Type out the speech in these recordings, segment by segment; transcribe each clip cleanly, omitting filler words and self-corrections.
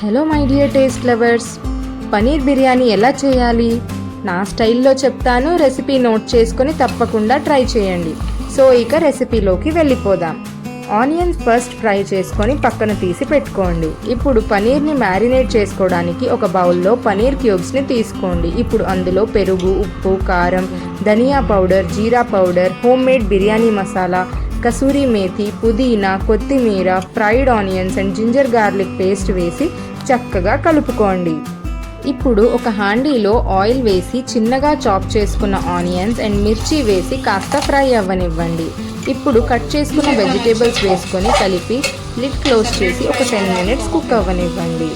Hello my dear taste lovers, paneer biryani ఎలా చేయాలి నా స్టైల్లో చెప్తాను. రెసిపీ నోట్ చేసుకొని తప్పకుండా ట్రై చేయండి. సో ఇక రెసిపీలోకి వెళ్ళిపోదాం. ఆనియన్స్ ఫస్ట్ ఫ్రై చేసుకొని పక్కన తీసి పెట్టుకోండి. ఇప్పుడు పనీర్ని మ్యారినేట్ చేసుకోవడానికి ఒక బౌల్లో పనీర్ క్యూబ్స్ని తీసుకోండి. ఇప్పుడు అందులో పెరుగు, ఉప్పు, కారం, ధనియా పౌడర్, జీరా powder, home made biryani masala, kasuri methi, పుదీనా, కొత్తిమీర, fried onions and ginger garlic paste వేసి చక్కగా కలుపుకోండి. ఇప్పుడు ఒక హాండీలో ఆయిల్ వేసి చిన్నగా చాప్ చేసుకున్న ఆనియన్స్ అండ్ మిర్చి వేసి కాస్త ఫ్రై అవ్వనివ్వండి. ఇప్పుడు కట్ చేసుకున్న వెజిటేబుల్స్ వేసుకొని కలిపి లిడ్ క్లోజ్ చేసి ఒక 10 minutes కుక్ అవ్వనివ్వండి.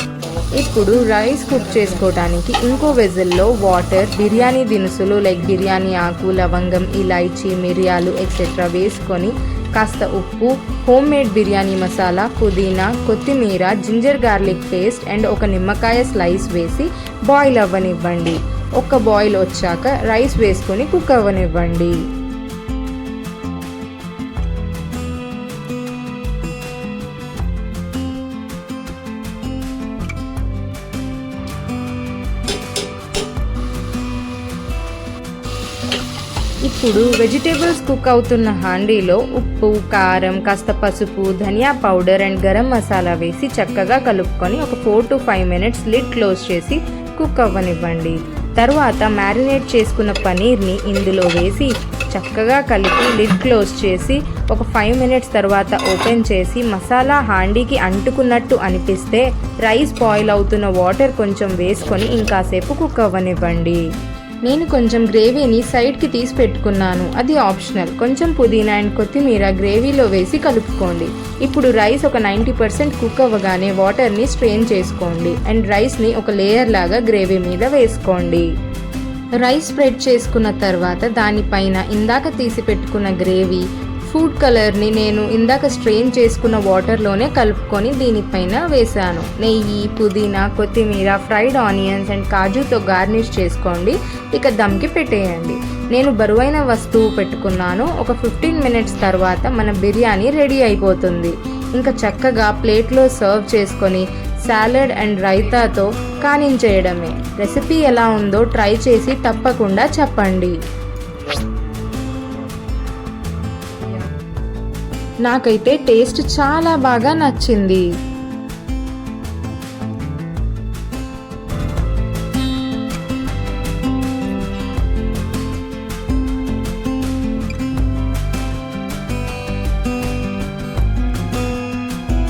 ఇప్పుడు రైస్ కుక్ చేసుకోవడానికి ఇంకో వెజిల్లో వాటర్, బిర్యానీ దినుసులు లైక్ బిర్యానీ ఆకు, లవంగం, ఇలాచీ, మిరియాలు ఎక్సెట్రా వేసుకొని కాస్త ఉప్పు, హోమ్ మేడ్ బిర్యానీ మసాలా, పుదీనా, కొత్తిమీర, జింజర్ గార్లిక్ పేస్ట్ అండ్ ఒక నిమ్మకాయ స్లైస్ వేసి బాయిల్ అవ్వనివ్వండి. ఒక బాయిల్ వచ్చాక రైస్ వేసుకొని కుక్ అవ్వనివ్వండి. ఇప్పుడు వెజిటేబుల్స్ కుక్ అవుతున్న హాండీలో ఉప్పు, కారం, కాస్త పసుపు, ధనియా పౌడర్ అండ్ గరం మసాలా వేసి చక్కగా కలుపుకొని ఒక 4 to 5 minutes లిడ్ క్లోజ్ చేసి కుక్ అవ్వనివ్వండి. తర్వాత మ్యారినేట్ చేసుకున్న పనీర్ని ఇందులో వేసి చక్కగా కలిపి లిడ్ క్లోజ్ చేసి ఒక 5 minutes తర్వాత ఓపెన్ చేసి మసాలా హాండీకి అంటుకున్నట్టు అనిపిస్తే రైస్ బాయిల్ అవుతున్న వాటర్ కొంచెం వేసుకొని ఇంకాసేపు కుక్ అవ్వనివ్వండి. నేను కొంచెం గ్రేవీని సైడ్కి తీసి పెట్టుకున్నాను, అది ఆప్షనల్. కొంచెం పుదీనా అండ్ కొత్తిమీర గ్రేవీలో వేసి కలుపుకోండి. ఇప్పుడు రైస్ ఒక 90% కుక్ అవ్వగానే వాటర్ని స్ట్రెయిన్ చేసుకోండి అండ్ రైస్ని ఒక లేయర్ లాగా గ్రేవీ మీద వేసుకోండి. రైస్ స్ప్రెడ్ చేసుకున్న తర్వాత దానిపైన ఇందాక తీసి పెట్టుకున్న గ్రేవీ, ఫుడ్ కలర్ని నేను ఇందాక స్ట్రెయిన్ చేసుకున్న వాటర్లోనే కలుపుకొని దీనిపైన వేసాను. నెయ్యి, పుదీనా, కొత్తిమీర, ఫ్రైడ్ ఆనియన్స్ అండ్ కాజుతో గార్నిష్ చేసుకోండి. ఇక దమ్కి పెట్టేయండి. నేను బరువైన వస్తువు పెట్టుకున్నాను. ఒక 15 minutes తర్వాత మన బిర్యానీ రెడీ అయిపోతుంది. ఇంకా చక్కగా ప్లేట్లో సర్వ్ చేసుకొని సాలడ్ అండ్ రైతాతో కానించేయడమే. రెసిపీ ఎలా ఉందో ట్రై చేసి తప్పకుండా చెప్పండి. నాకైతే టేస్ట్ చాలా బాగా నచ్చింది.